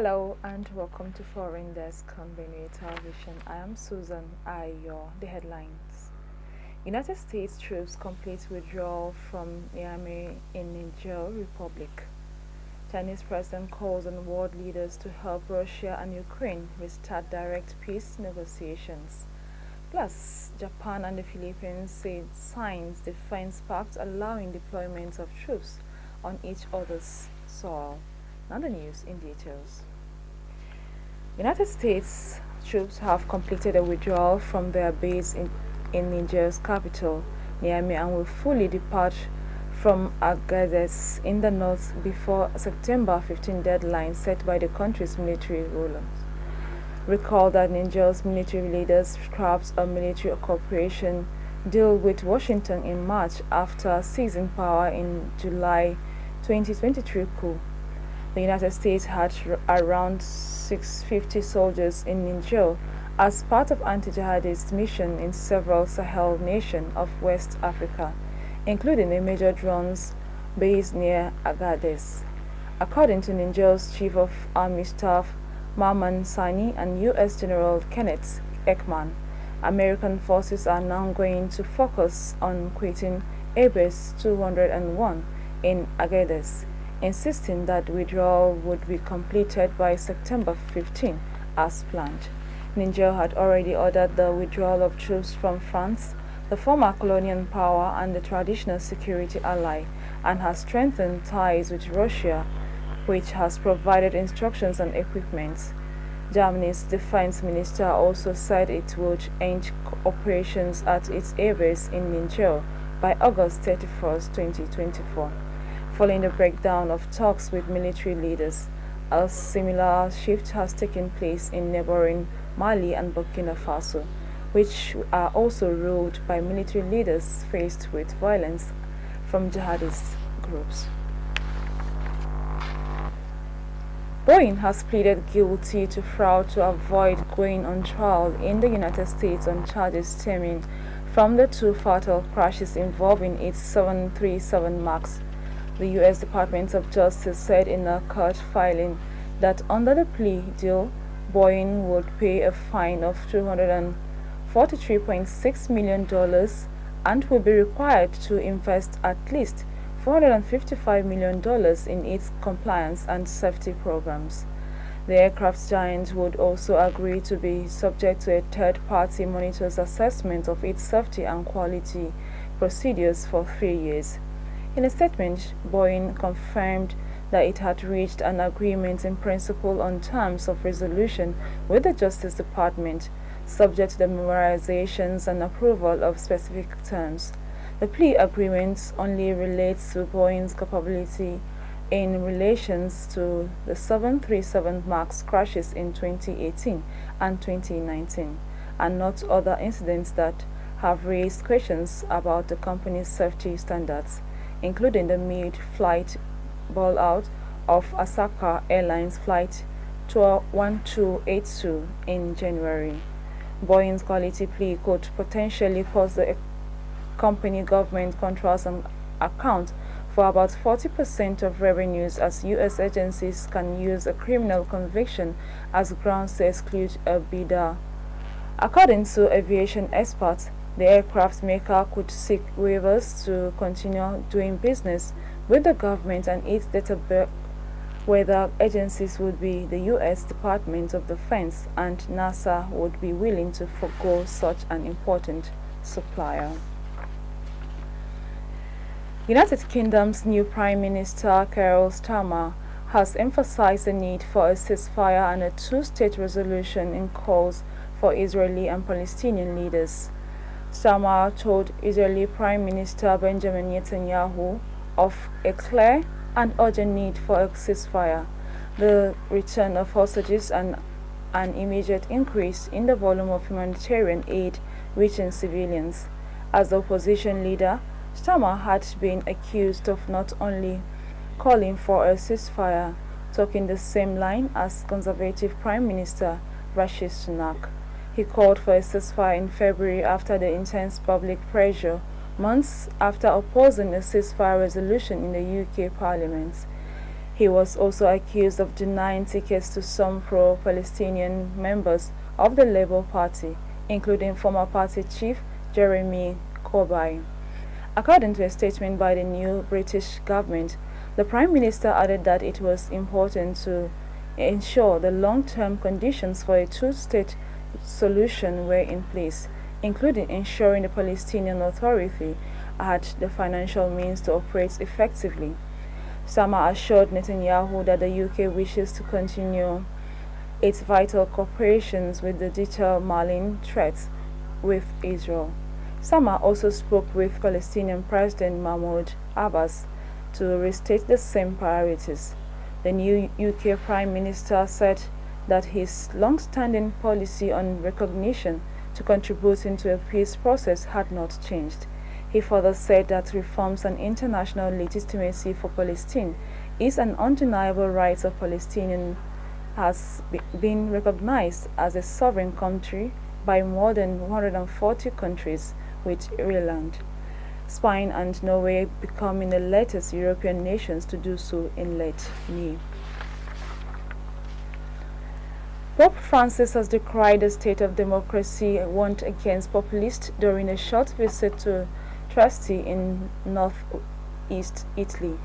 Hello and welcome to Foreign Desk on Benue Television. I am Susan Ayo. The headlines. United States troops complete withdrawal from Niamey in Niger Republic. Chinese president calls on world leaders to help Russia and Ukraine restart direct peace negotiations. Plus, Japan and the Philippines say signs defense pact allowing deployment of troops on each other's soil. Now the news in details. United States troops have completed a withdrawal from their base in Niger's capital, Niamey, and will fully depart from Agadez in the north before September 15 deadline set by the country's military rulers. Recall that Niger's military leaders scrapped a military cooperation deal with Washington in March after seizing power in July 2023 coup. The United States had around 650 soldiers in Niger as part of anti-jihadist mission in several Sahel nations of West Africa, including a major drones base near Agadez. According to Niger's Chief of Army Staff Maman Sani and U.S. General Kenneth Ekman, American forces are now going to focus on quitting Base 201 in Agadez, insisting that withdrawal would be completed by September 15 as planned. Niger had already ordered the withdrawal of troops from France, the former colonial power and the traditional security ally, and has strengthened ties with Russia, which has provided instructions and equipment. Germany's defense minister also said it would end operations at its airbase in Niger by August 31, 2024. Following the breakdown of talks with military leaders, a similar shift has taken place in neighboring Mali and Burkina Faso, which are also ruled by military leaders faced with violence from jihadist groups. Boeing has pleaded guilty to fraud to avoid going on trial in the United States on charges stemming from the two fatal crashes involving its 737 MAX. The U.S. Department of Justice said in a court filing that under the plea deal, Boeing would pay a fine of $243.6 million and will be required to invest at least $455 million in its compliance and safety programs. The aircraft giant would also agree to be subject to a third-party monitor's assessment of its safety and quality procedures for 3 years. In a statement, Boeing confirmed that it had reached an agreement in principle on terms of resolution with the Justice Department, subject to the memorializations and approval of specific terms. The plea agreement only relates to Boeing's capability in relation to the 737 MAX crashes in 2018 and 2019, and not other incidents that have raised questions about the company's safety standards, including the mid-flight blowout of Asaka Airlines Flight 1282 in January. Boeing's quality plea could potentially cause the company government controls and account for about 40% of revenues, as U.S. agencies can use a criminal conviction as grounds to exclude a bidder. According to aviation experts, the aircraft maker could seek waivers to continue doing business with the government and its data whether agencies would be the U.S. Department of Defense and NASA would be willing to forego such an important supplier. United Kingdom's new Prime Minister Keir Starmer has emphasized the need for a ceasefire and a two-state resolution in calls for Israeli and Palestinian leaders. Starmer told Israeli Prime Minister Benjamin Netanyahu of a clear and urgent need for a ceasefire, the return of hostages, and an immediate increase in the volume of humanitarian aid reaching civilians. As the opposition leader, Starmer had been accused of not only calling for a ceasefire, talking the same line as Conservative Prime Minister Rishi Sunak. He called for a ceasefire in February after the intense public pressure, months after opposing a ceasefire resolution in the UK Parliament. He was also accused of denying tickets to some pro-Palestinian members of the Labour Party, including former party chief Jeremy Corbyn. According to a statement by the new British government, the Prime Minister added that it was important to ensure the long-term conditions for a two-state solution were in place, including ensuring the Palestinian Authority had the financial means to operate effectively. Starmer assured Netanyahu that the UK wishes to continue its vital cooperation with the determining threats with Israel. Starmer also spoke with Palestinian President Mahmoud Abbas to restate the same priorities. The new UK Prime Minister said that his long-standing policy on recognition to contributing to a peace process had not changed. He further said that reforms and international legitimacy for Palestine is an undeniable right of Palestinians has been recognized as a sovereign country by more than 140 countries, with Ireland, Spain and Norway becoming the latest European nations to do so in late May. Pope Francis has decried the state of democracy warned against populists during a short visit to Trieste in northeast Italy.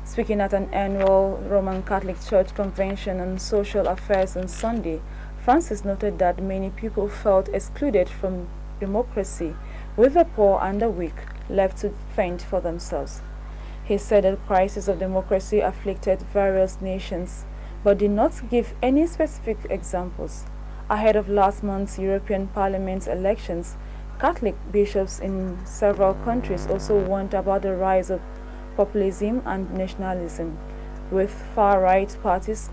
Speaking at an annual Roman Catholic Church convention on social affairs on Sunday, Francis noted that many people felt excluded from democracy, with the poor and the weak left to fend for themselves. He said the crisis of democracy afflicted various nations, but did not give any specific examples. Ahead of last month's European Parliament elections, Catholic bishops in several countries also warned about the rise of populism and nationalism, with far-right parties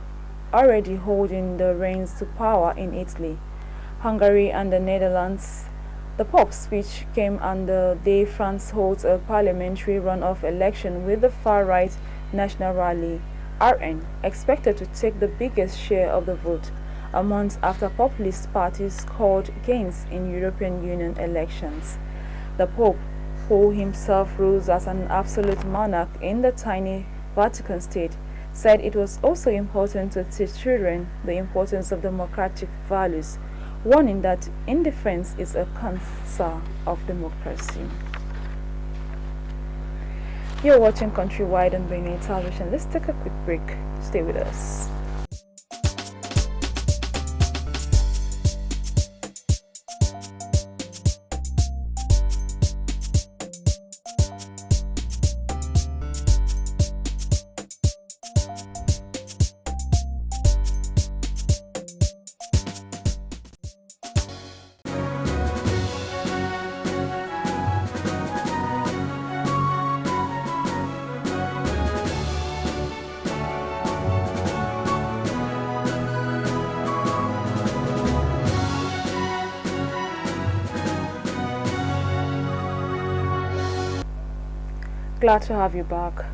already holding the reins to power in Italy, Hungary and the Netherlands. The Pope's speech came on the day France holds a parliamentary runoff election, with the far-right National Rally (RN) expected to take the biggest share of the vote, a month after populist parties scored gains in European Union elections. The Pope, who himself rules as an absolute monarch in the tiny Vatican state, said it was also important to teach children the importance of democratic values, warning that indifference is a cancer of democracy. You're watching Countrywide on Benin Television. Let's take a quick break. Stay with us. Glad to have you back.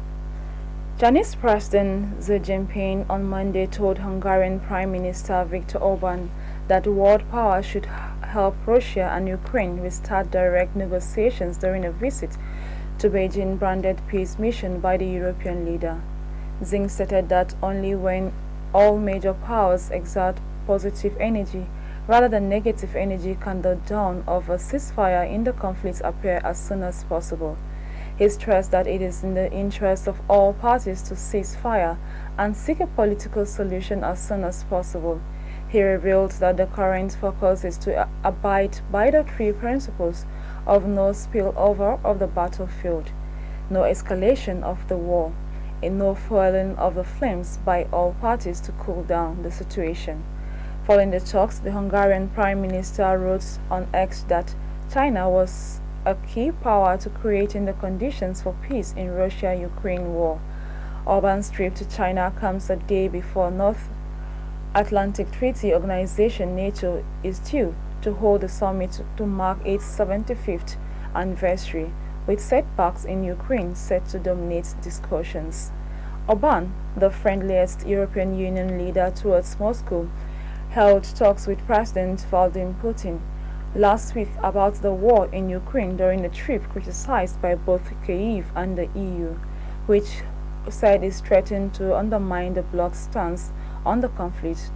Chinese President Xi Jinping on Monday told Hungarian Prime Minister Viktor Orban that world powers should help Russia and Ukraine restart direct negotiations during a visit to Beijing-branded peace mission by the European leader. Xi stated that only when all major powers exert positive energy rather than negative energy can the dawn of a ceasefire in the conflict appear as soon as possible. He stressed that it is in the interest of all parties to cease fire and seek a political solution as soon as possible. He revealed that the current focus is to abide by the three principles of no spillover of the battlefield, no escalation of the war, and no fueling of the flames by all parties to cool down the situation. Following the talks, the Hungarian Prime Minister wrote on X that China was a key power to creating the conditions for peace in Russia-Ukraine war. Orban's trip to China comes a day before North Atlantic Treaty Organization NATO is due to hold a summit to mark its 75th anniversary, with setbacks in Ukraine set to dominate discussions. Orban, the friendliest European Union leader towards Moscow, held talks with President Vladimir Putin last week about the war in Ukraine during a trip criticized by both Kyiv and the EU, which said is threatened to undermine the bloc's stance on the conflict.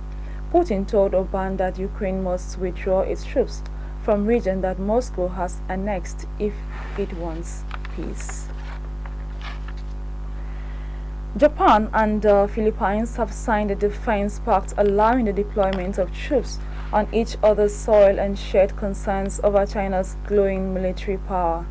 Putin told Orbán that Ukraine must withdraw its troops from region that Moscow has annexed if it wants peace. Japan and the Philippines have signed a defense pact allowing the deployment of troops on each other's soil and shared concerns over China's growing military power.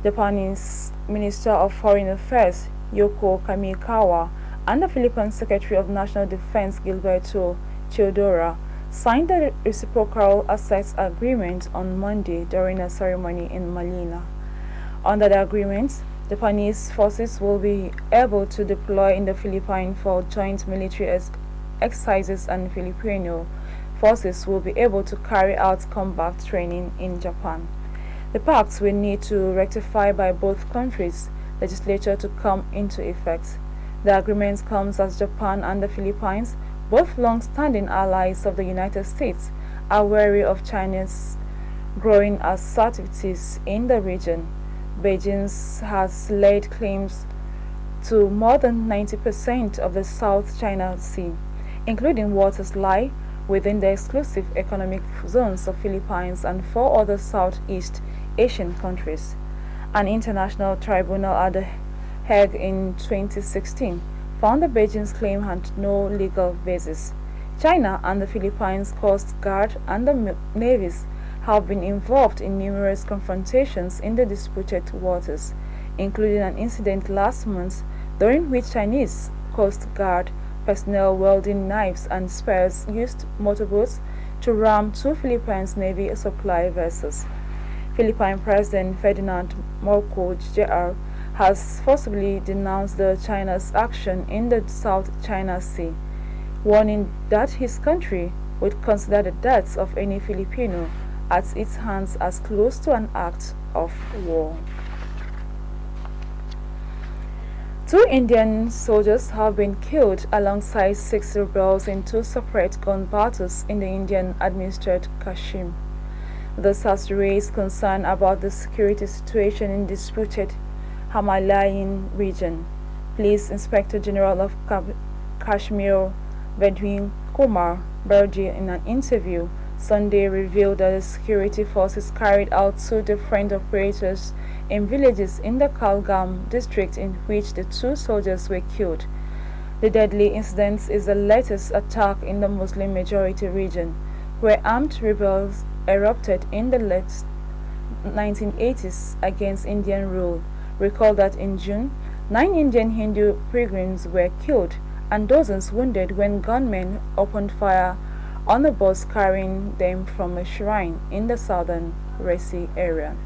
Japanese Minister of Foreign Affairs Yoko Kamikawa and the Philippine Secretary of National Defense Gilberto Teodoro signed the reciprocal assets agreement on Monday during a ceremony in Manila. Under the agreement, Japanese forces will be able to deploy in the Philippines for joint military exercises and Filipino forces will be able to carry out combat training in Japan. The pact will need to rectify by both countries' legislature to come into effect. The agreement comes as Japan and the Philippines, both long-standing allies of the United States, are wary of China's growing assertiveness in the region. Beijing has laid claims to more than 90% of the South China Sea, including waters lie within the exclusive economic zones of Philippines and 4 other Southeast Asian countries. An international tribunal at The Hague in 2016 found that Beijing's claim had no legal basis. China and the Philippines Coast Guard and the navies have been involved in numerous confrontations in the disputed waters, including an incident last month during which Chinese Coast Guard personnel wielding knives and spears used motorboats to ram 2 Philippines Navy supply vessels. Philippine President Ferdinand Marcos Jr. has forcibly denounced China's action in the South China Sea, warning that his country would consider the deaths of any Filipino at its hands as close to an act of war. 2 Indian soldiers have been killed alongside 6 rebels in 2 separate gun battles in the Indian-administered Kashmir. This has raised concern about the security situation in the disputed Himalayan region. Police Inspector General of Kashmir Vedvin Kumar Berdi in an interview Sunday revealed that the security forces carried out 2 different operations in villages in the Kalgam district in which the 2 soldiers were killed. The deadly incident is the latest attack in the Muslim-majority region, where armed rebels erupted in the late 1980s against Indian rule. Recall that in June, 9 Indian Hindu pilgrims were killed and dozens wounded when gunmen opened fire on a bus carrying them from a shrine in the southern Resi area.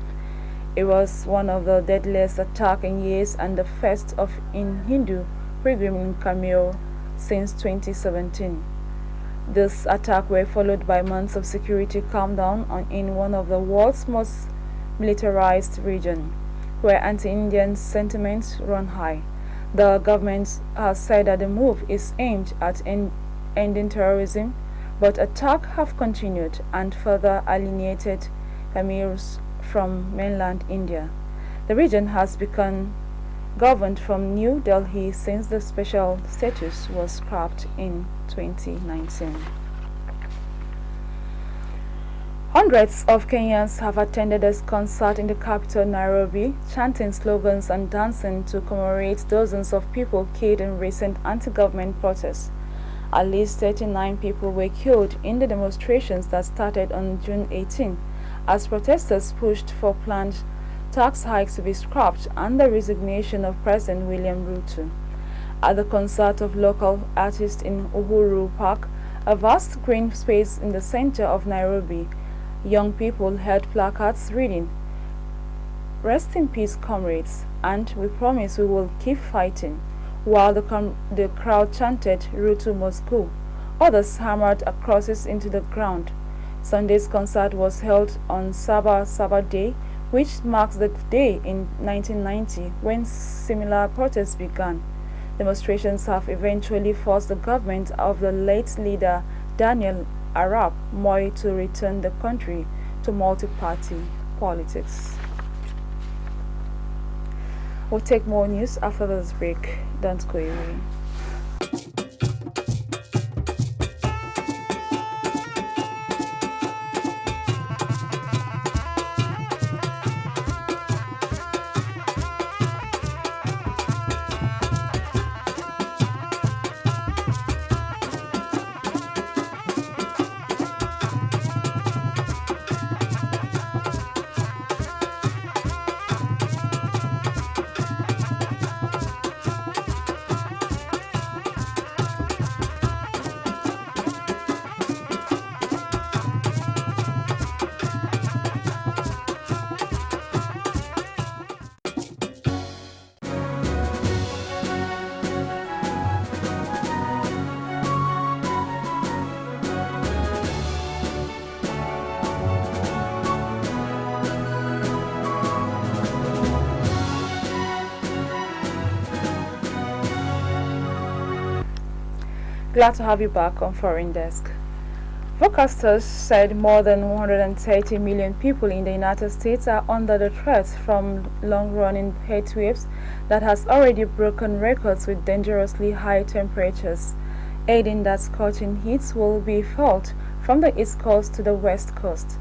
It was one of the deadliest attacks in years and the first of in Hindu pilgrim in Kashmir since 2017. This attack were followed by months of security clampdown in one of the world's most militarized regions, where anti-Indian sentiments run high. The government has said that the move is aimed at ending terrorism, but attacks have continued and further alienated Kashmiris from mainland India. The region has become governed from New Delhi since the special status was scrapped in 2019. Hundreds of Kenyans have attended this concert in the capital Nairobi, chanting slogans and dancing to commemorate dozens of people killed in recent anti-government protests. At least 39 people were killed in the demonstrations that started on June 18 as protesters pushed for planned tax hikes to be scrapped and the resignation of President William Ruto. At the concert of local artists in Uhuru Park, a vast green space in the center of Nairobi, young people held placards reading, "Rest in peace, comrades," and "We promise we will keep fighting," while the crowd chanted, "Ruto must go." Others hammered crosses into the ground. Sunday's concert was held on Sabbath Day, which marks the day in 1990 when similar protests began. Demonstrations have eventually forced the government of the late leader Daniel Arap Moi to return the country to multi-party politics. We'll take more news after this break. Don't go away. Glad to have you back on Foreign Desk. Forecasters said more than 130 million people in the United States are under the threat from long-running heat waves that has already broken records with dangerously high temperatures, aiding that scorching heat will be felt from the East Coast to the West Coast.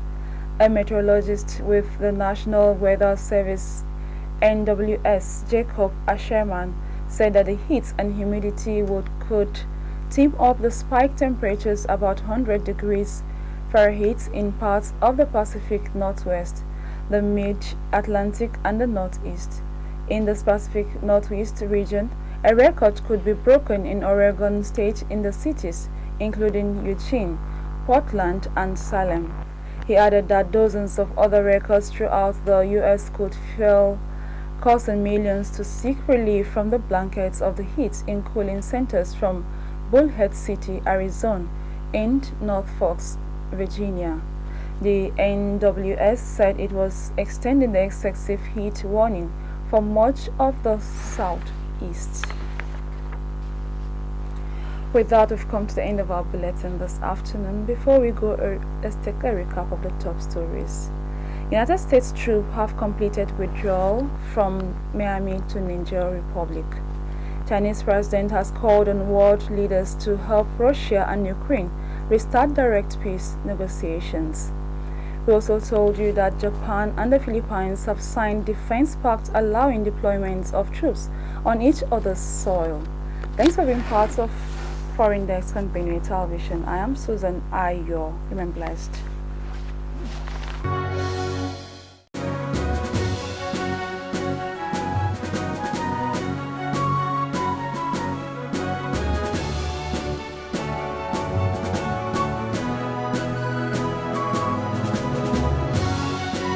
A meteorologist with the National Weather Service NWS, Jacob Asherman, said that the heat and humidity could tip up the spike temperatures about 100 degrees Fahrenheit in parts of the Pacific Northwest, the Mid-Atlantic and the Northeast. In the Pacific Northwest region, a record could be broken in Oregon State in the cities, including Eugene, Portland, and Salem. He added that dozens of other records throughout the U.S. could fall, causing millions to seek relief from the blankets of the heat in cooling centers from Bullhead City, Arizona, and North Forks, Virginia. The NWS said it was extending the excessive heat warning for much of the southeast. With that, we've come to the end of our bulletin this afternoon. Before we go, let's take a recap of the top stories. United States troops have completed withdrawal from Miami to Niger Republic. Chinese president has called on world leaders to help Russia and Ukraine restart direct peace negotiations. We also told you that Japan and the Philippines have signed defense pacts allowing deployment of troops on each other's soil. Thanks for being part of Foreign Desk on Benue Television. I am Susan Ayo. Remain blessed.